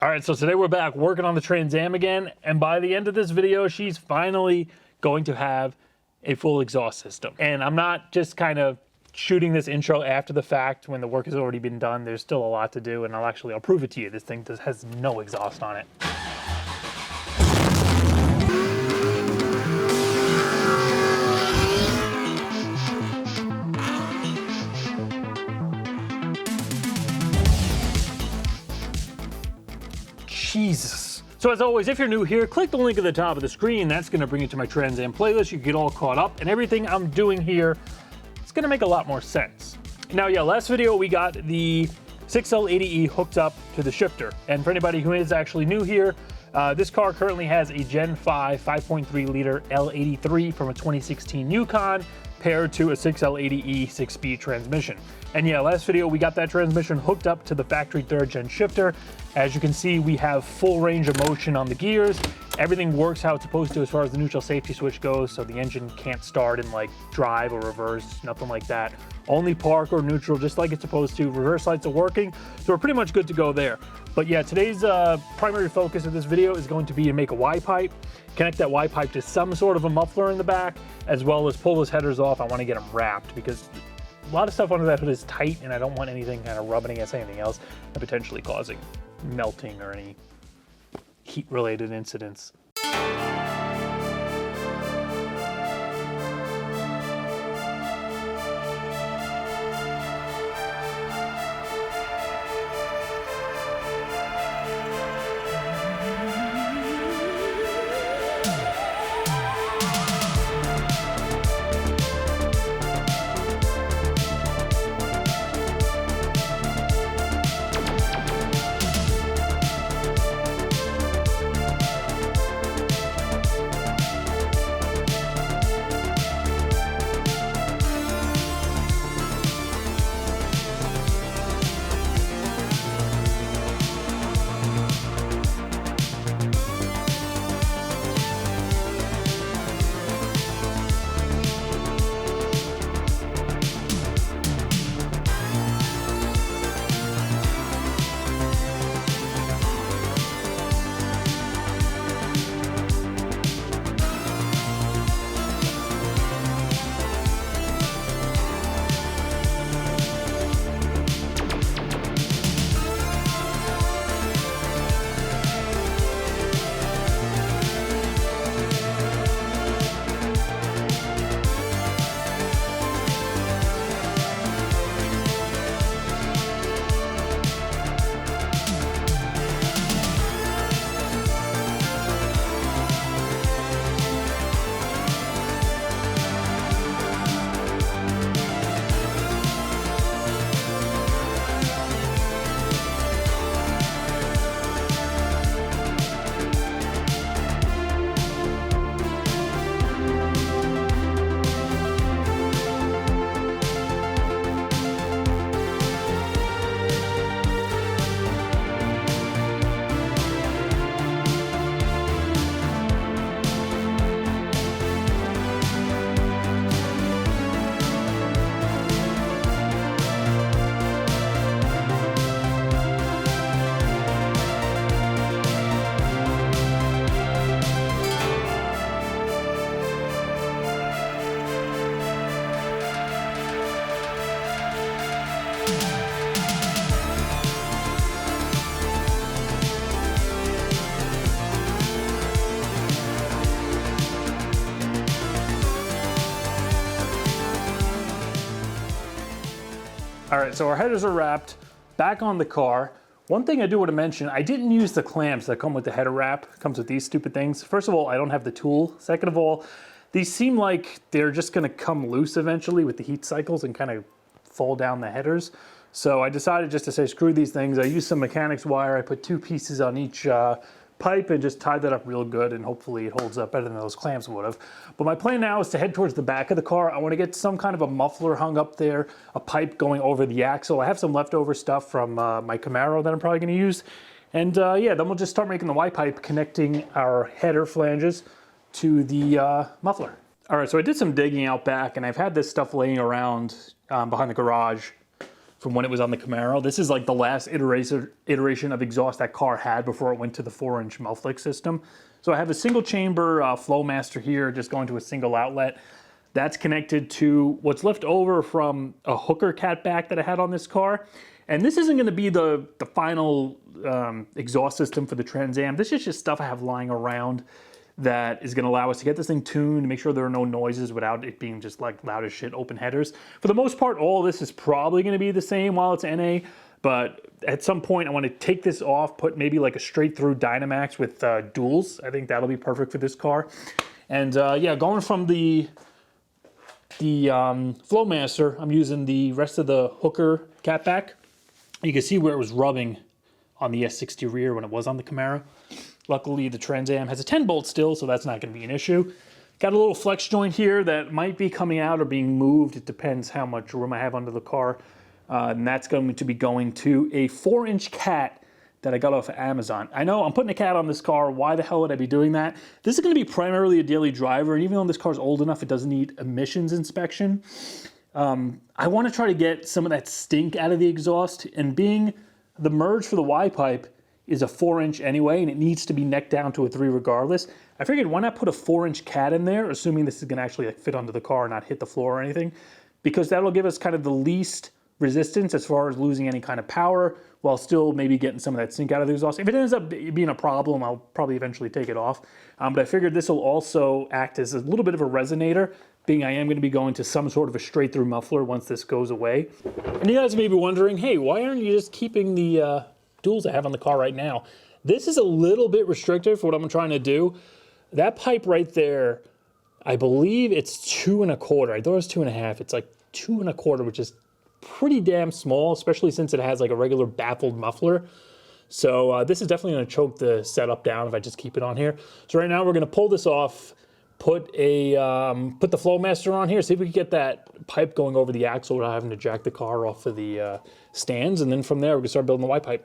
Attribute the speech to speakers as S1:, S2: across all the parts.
S1: All right, so today we're back working on the Trans Am again, and by the end of this video, she's finally going to have a full exhaust system. And I'm not just kind of shooting this intro after the fact when the work has already been done. There's still a lot to do, and I'll prove it to you. This thing has no exhaust on it. Jesus. So as always, if you're new here, click the link at the top of the screen. That's going to bring you to my Trans Am playlist. You can get all caught up, and everything I'm doing here, it's going to make a lot more sense. Now, yeah, last video we got the 6L80E hooked up to the shifter. And for anybody who is actually new here, this car currently has a Gen 5 5.3 liter L83 from a 2016 Yukon paired to a 6L80E 6-speed transmission. And yeah, last video we got that transmission hooked up to the factory 3rd gen shifter. As you can see, we have full range of motion on the gears. Everything works how it's supposed to as far as the neutral safety switch goes, so the engine can't start in like drive or reverse, nothing like that. Only park or neutral, just like it's supposed to. Reverse lights are working, so we're pretty much good to go there. But yeah, today's primary focus of this video is going to be to make a Y-pipe, connect that Y-pipe to some sort of a muffler in the back, as well as pull those headers off. I want to get them wrapped because a lot of stuff under that hood is tight, and I don't want anything kind of rubbing against anything else and potentially causing melting or any heat-related incidents. All right, so our headers are wrapped, back on the car. One thing I do want to mention, I didn't use the clamps that come with the header wrap. It comes with these stupid things. First of all, I don't have the tool. Second of all, these seem like they're just gonna come loose eventually with the heat cycles and kind of fall down the headers. So I decided just to say, screw these things. I used some mechanics wire. I put 2 pieces on each pipe and just tied that up real good, and hopefully it holds up better than those clamps would have. But my plan now is to head towards the back of the car. I want to get some kind of a muffler hung up there, a pipe going over the axle. I have some leftover stuff from my Camaro that I'm probably going to use. And yeah, then we'll just start making the Y-pipe, connecting our header flanges to the muffler. All right, so I did some digging out back, and I've had this stuff laying around behind the garage from when it was on the Camaro. This is like the last iteration of exhaust that car had before it went to the 4-inch muffler system. So I have a single chamber Flowmaster here, just going to a single outlet. That's connected to what's left over from a hooker catback that I had on this car. And this isn't gonna be the final exhaust system for the Trans Am. This is just stuff I have lying around that is gonna allow us to get this thing tuned, make sure there are no noises without it being just like loud as shit open headers. For the most part, all this is probably gonna be the same while it's NA, but at some point I wanna take this off, put maybe like a straight through Dynamax with duals. I think that'll be perfect for this car. And yeah, going from the Flowmaster, I'm using the rest of the hooker catback. You can see where it was rubbing on the S60 rear when it was on the Camaro. Luckily, the Trans Am has a 10 bolt still, so that's not going to be an issue. Got a little flex joint here that might be coming out or being moved. It depends how much room I have under the car. And that's going to be going to a 4-inch cat that I got off of Amazon. I know I'm putting a cat on this car. Why the hell would I be doing that? This is going to be primarily a daily driver, and even though this car's old enough, it doesn't need emissions inspection. I want to try to get some of that stink out of the exhaust, and being the merge for the Wideband is a 4-inch anyway, and it needs to be neck down to a 3 regardless. I figured why not put a 4-inch cat in there, assuming this is going to actually like fit under the car and not hit the floor or anything, because that'll give us kind of the least resistance as far as losing any kind of power while still maybe getting some of that stink out of the exhaust. If it ends up being a problem, I'll probably eventually take it off. But I figured this will also act as a little bit of a resonator, being I am going to be going to some sort of a straight through muffler once this goes away. And you guys may be wondering, hey, why aren't you just keeping the duals I have on the car right now? This is a little bit restrictive for what I'm trying to do. That pipe right there, I believe it's 2 1/4. I thought it was 2 1/2. It's like 2 1/4, which is pretty damn small, especially since it has like a regular baffled muffler. So this is definitely going to choke the setup down if I just keep it on here. So right now we're going to pull this off, put the Flowmaster on here, see if we can get that pipe going over the axle without having to jack the car off of the stands, and then from there we can start building the Wideband.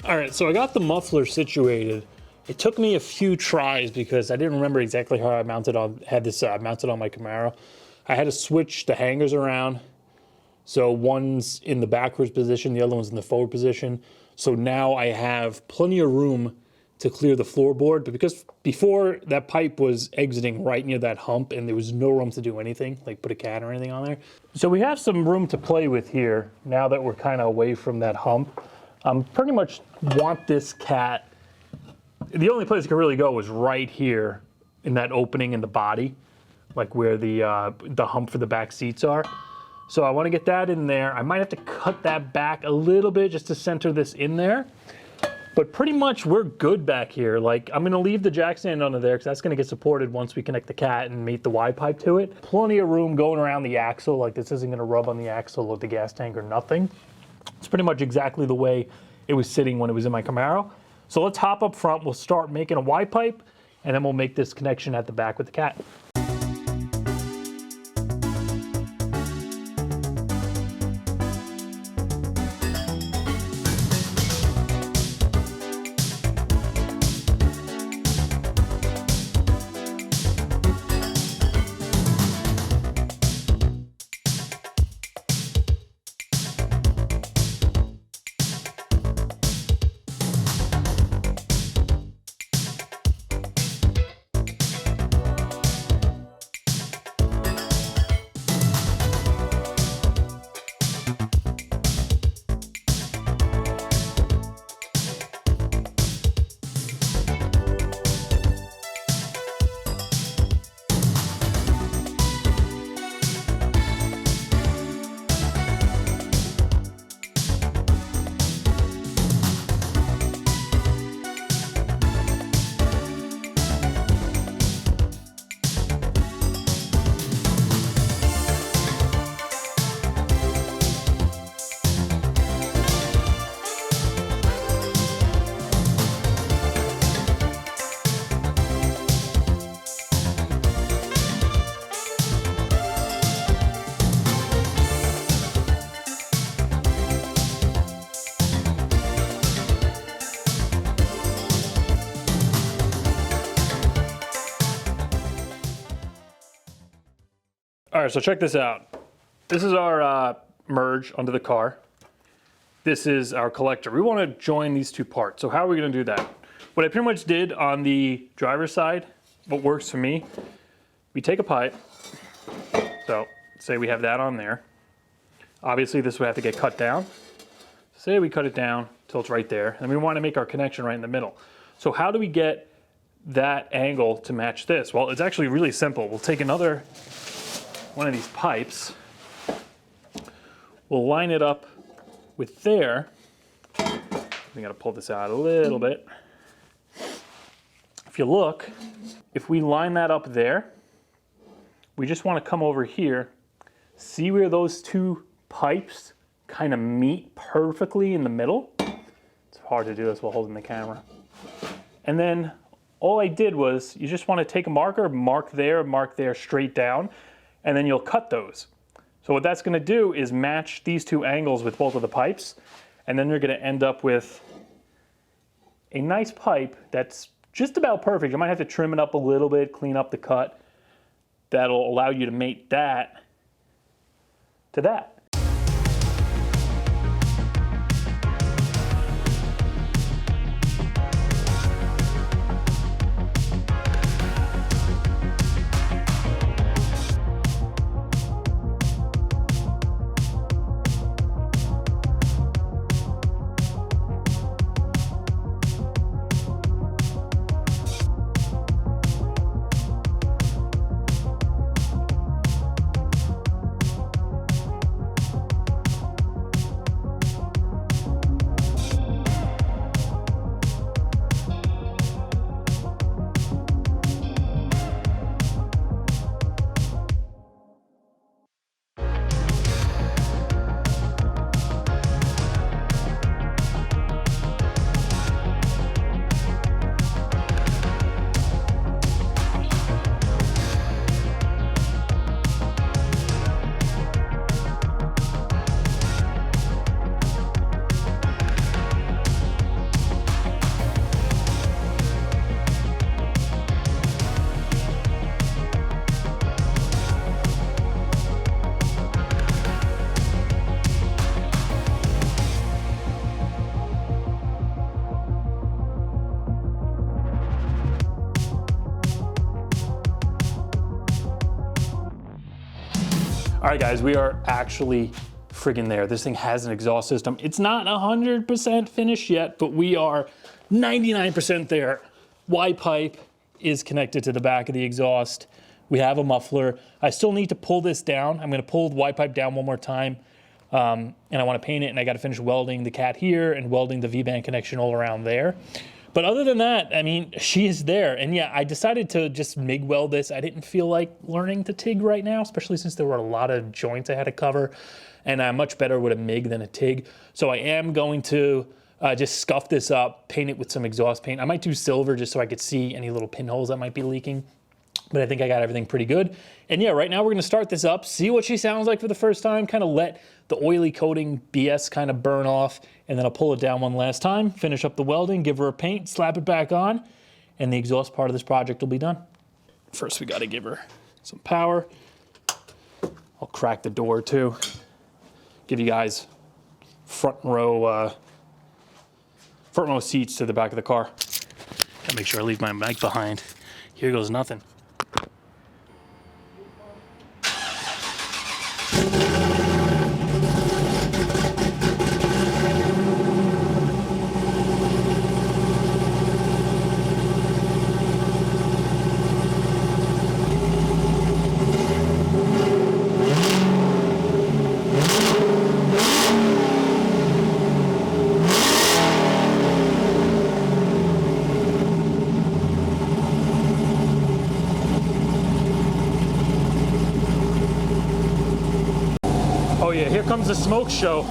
S1: All right, so I got the muffler situated. It took me a few tries because I didn't remember exactly how I had this mounted on my Camaro. I had to switch the hangers around. So one's in the backwards position, the other one's in the forward position. So now I have plenty of room to clear the floorboard, but because before that pipe was exiting right near that hump and there was no room to do anything, like put a cat or anything on there. So we have some room to play with here now that we're kind of away from that hump. Pretty much want this cat, the only place it can really go is right here in that opening in the body, like where the hump for the back seats are. So I want to get that in there. I might have to cut that back a little bit just to center this in there. But pretty much we're good back here. Like, I'm gonna leave the jack stand under there because that's gonna get supported once we connect the cat and mate the Wideband to it. Plenty of room going around the axle. Like, this isn't gonna rub on the axle or the gas tank or nothing. It's pretty much exactly the way it was sitting when it was in my Camaro. So let's hop up front. We'll start making a Wideband, and then we'll make this connection at the back with the cat. right, so check this out. This is our merge under the car. This is our collector. We want to join these two parts. So how are we going to do that? What I pretty much did on the driver's side, what works for me, we take a pipe. So say we have that on there. Obviously this would have to get cut down. Say we cut it down till it's right there, and we want to make our connection right in the middle. So how do we get that angle to match this? Well, it's actually really simple. We'll take another one of these pipes. We'll line it up with there. We got to pull this out a little bit. If you look, if we line that up there, we just want to come over here, see where those two pipes kind of meet perfectly in the middle. It's hard to do this while holding the camera. And then all I did was, you just want to take a marker, mark there straight down, and then you'll cut those. So what that's going to do is match these two angles with both of the pipes, and then you're going to end up with a nice pipe that's just about perfect. You might have to trim it up a little bit, clean up the cut. That'll allow you to mate that to that. All right, guys, we are actually friggin' there. This thing has an exhaust system. It's not 100% finished yet, but we are 99% there. Widepipe is connected to the back of the exhaust. We have a muffler. I still need to pull this down. I'm gonna pull the widepipe down one more time, and I wanna paint it, and I gotta finish welding the cat here and welding the V-band connection all around there. But other than that, I mean, she is there. And yeah, I decided to just MIG weld this. I didn't feel like learning to TIG right now, especially since there were a lot of joints I had to cover. And I'm much better with a MIG than a TIG. So I am going to just scuff this up, paint it with some exhaust paint. I might do silver just so I could see any little pinholes that might be leaking. But I think I got everything pretty good. And yeah, right now we're gonna start this up, see what she sounds like for the first time, kind of let the oily coating BS kind of burn off, and then I'll pull it down one last time, finish up the welding, give her a paint, slap it back on, and the exhaust part of this project will be done. First, we gotta give her some power. I'll crack the door too. Give you guys front row seats to the back of the car. Gotta make sure I leave my mic behind. Here goes nothing. Oh yeah, here comes the smoke show.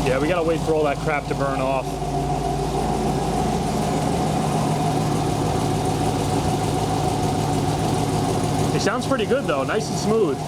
S1: Yeah, we gotta wait for all that crap to burn off. It sounds pretty good though, nice and smooth.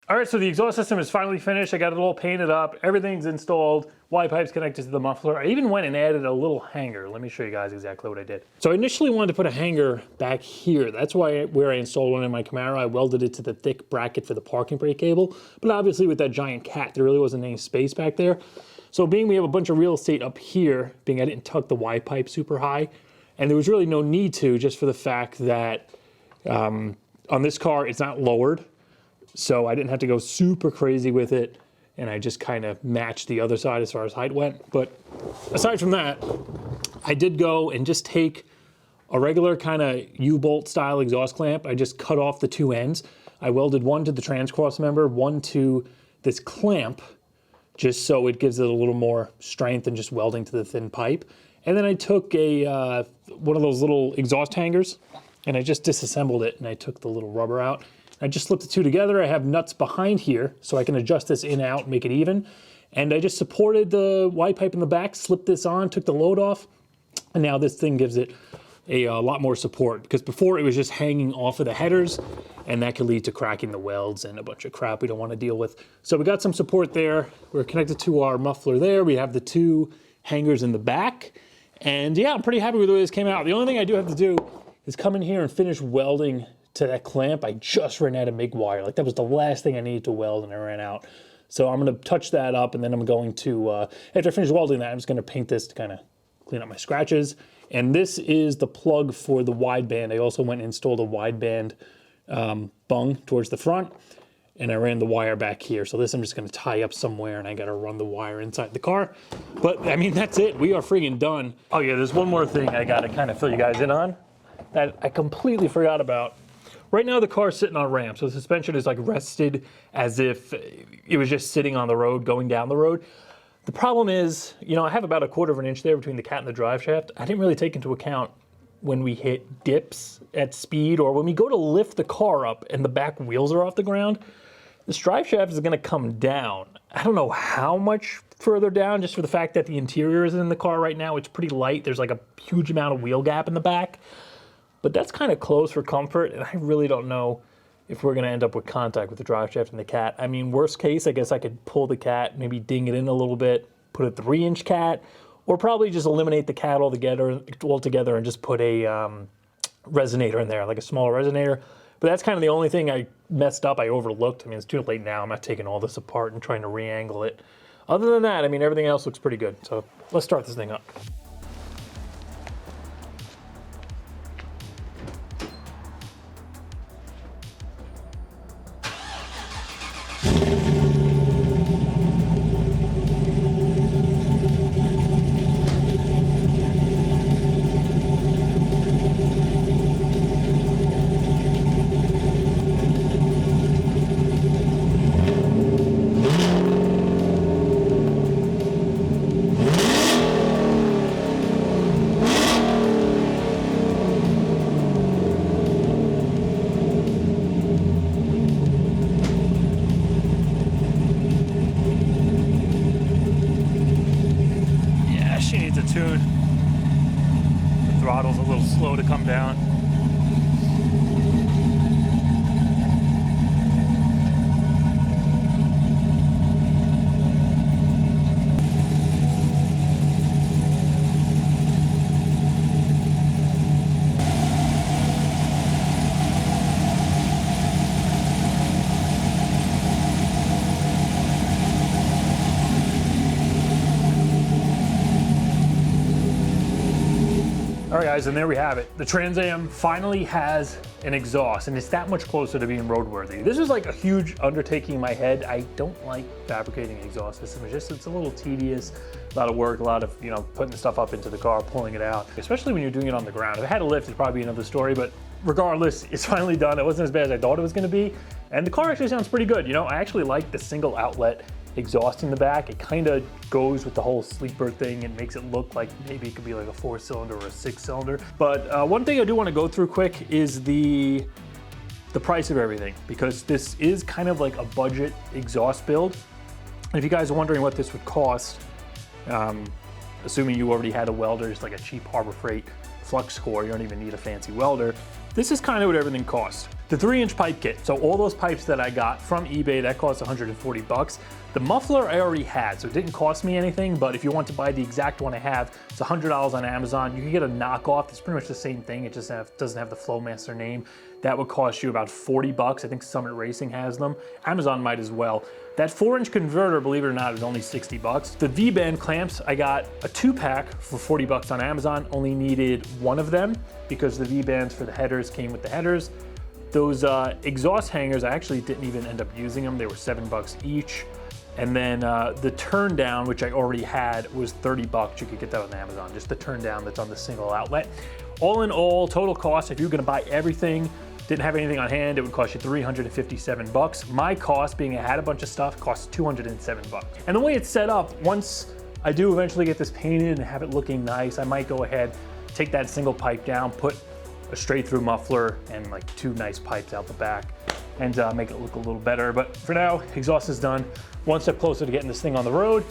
S1: All right, so the exhaust system is finally finished. I got it all painted up. Everything's installed. Widepipe's connected to the muffler. I even went and added a little hanger. Let me show you guys exactly what I did. So I initially wanted to put a hanger back here. That's where I installed one in my Camaro. I welded it to the thick bracket for the parking brake cable. But obviously with that giant cat, there really wasn't any space back there. So being we have a bunch of real estate up here, being I didn't tuck the Widepipe super high, and there was really no need to, just for the fact that on this car, it's not lowered. So I didn't have to go super crazy with it, and I just kind of matched the other side as far as height went. But aside from that, I did go and just take a regular kind of U-bolt style exhaust clamp. I just cut off the two ends. I welded one to the transcross member, one to this clamp, just so it gives it a little more strength than just welding to the thin pipe. And then I took a one of those little exhaust hangers, and I just disassembled it, and I took the little rubber out. I just slipped the two together. I have nuts behind here, so I can adjust this in and out, make it even. And I just supported the Widepipe in the back, slipped this on, took the load off, and now this thing gives it a lot more support, because before it was just hanging off of the headers, and that could lead to cracking the welds and a bunch of crap we don't want to deal with. So we got some support there. We're connected to our muffler there. We have the two hangers in the back. And yeah, I'm pretty happy with the way this came out. The only thing I do have to do is come in here and finish welding to that clamp. I just ran out of MIG wire. Like, that was the last thing I needed to weld, and I ran out. So I'm gonna touch that up, and then I'm going to, after I finish welding that, I'm just gonna paint this to kind of clean up my scratches. And this is the plug for the wideband. I also went and installed a wideband bung towards the front, and I ran the wire back here. So this I'm just gonna tie up somewhere, and I gotta run the wire inside the car. But I mean, that's it, we are friggin' done. Oh yeah, there's one more thing I gotta kind of fill you guys in on that I completely forgot about. Right now the car's sitting on a ramp, so the suspension is like rested as if it was just sitting on the road, going down the road. The problem is, you know, I have about 1/4 of an inch there between the cat and the drive shaft. I didn't really take into account when we hit dips at speed, or when we go to lift the car up and the back wheels are off the ground, this drive shaft is gonna come down. I don't know how much further down, just for the fact that the interior is in the car right now. It's pretty light. There's like a huge amount of wheel gap in the back. But that's kind of close for comfort, and I really don't know if we're gonna end up with contact with the drive shaft and the cat. I mean, worst case, I guess I could pull the cat, maybe ding it in a little bit, put a 3-inch cat, or probably just eliminate the cat altogether and just put a resonator in there, like a smaller resonator. But that's kind of the only thing I messed up, I overlooked. I mean, it's too late now. I'm not taking all this apart and trying to re-angle it. Other than that, I mean, everything else looks pretty good. So let's start this thing up. Tune. The throttle's a little slow to come down. All right guys, and there we have it. The Trans Am finally has an exhaust, and it's that much closer to being roadworthy. This is like a huge undertaking in my head. I don't like fabricating an exhaust system. It's a little tedious, a lot of work, a lot of, you know, putting the stuff up into the car, pulling it out, especially when you're doing it on the ground. If I had a lift, it'd probably be another story, but regardless, it's finally done. It wasn't as bad as I thought it was gonna be, and the car actually sounds pretty good. You know, I actually like the single outlet exhaust in the back. It kind of goes with the whole sleeper thing and makes it look like maybe it could be like a 4-cylinder or a 6-cylinder. But one thing I do want to go through quick is the price of everything, because this is kind of like a budget exhaust build. And if you guys are wondering what this would cost, assuming you already had a welder, just like a cheap Harbor Freight flux core, you don't even need a fancy welder, this is kind of what everything costs. The 3-inch pipe kit. So all those pipes that I got from eBay, that cost 140 bucks. The muffler I already had, so it didn't cost me anything, but if you want to buy the exact one I have, it's $100 on Amazon. You can get a knockoff. It's pretty much the same thing. It just doesn't have the Flowmaster name. That would cost you about 40 bucks. I think Summit Racing has them. Amazon might as well. That 4-inch converter, believe it or not, is only 60 bucks. The V-band clamps, I got a 2-pack for 40 bucks on Amazon. Only needed one of them because the V-bands for the headers came with the headers. Those exhaust hangers, I actually didn't even end up using them. They were 7 bucks each. And then the turndown, which I already had, was 30 bucks. You could get that on Amazon, just the turndown that's on the single outlet. All in all, total cost, if you're gonna buy everything, didn't have anything on hand, it would cost you 357 bucks. My cost, being I had a bunch of stuff, cost 207 bucks. And the way it's set up, once I do eventually get this painted and have it looking nice, I might go ahead, take that single pipe down, put a straight through muffler and like 2 nice pipes out the back and make it look a little better. But for now, exhaust is done. One step closer to getting this thing on the road.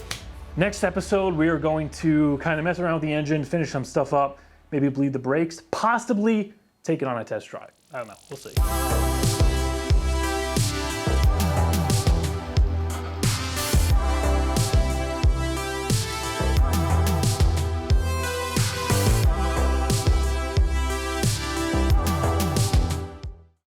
S1: Next episode, we are going to kind of mess around with the engine, finish some stuff up, maybe bleed the brakes, possibly take it on a test drive. I don't know, we'll see.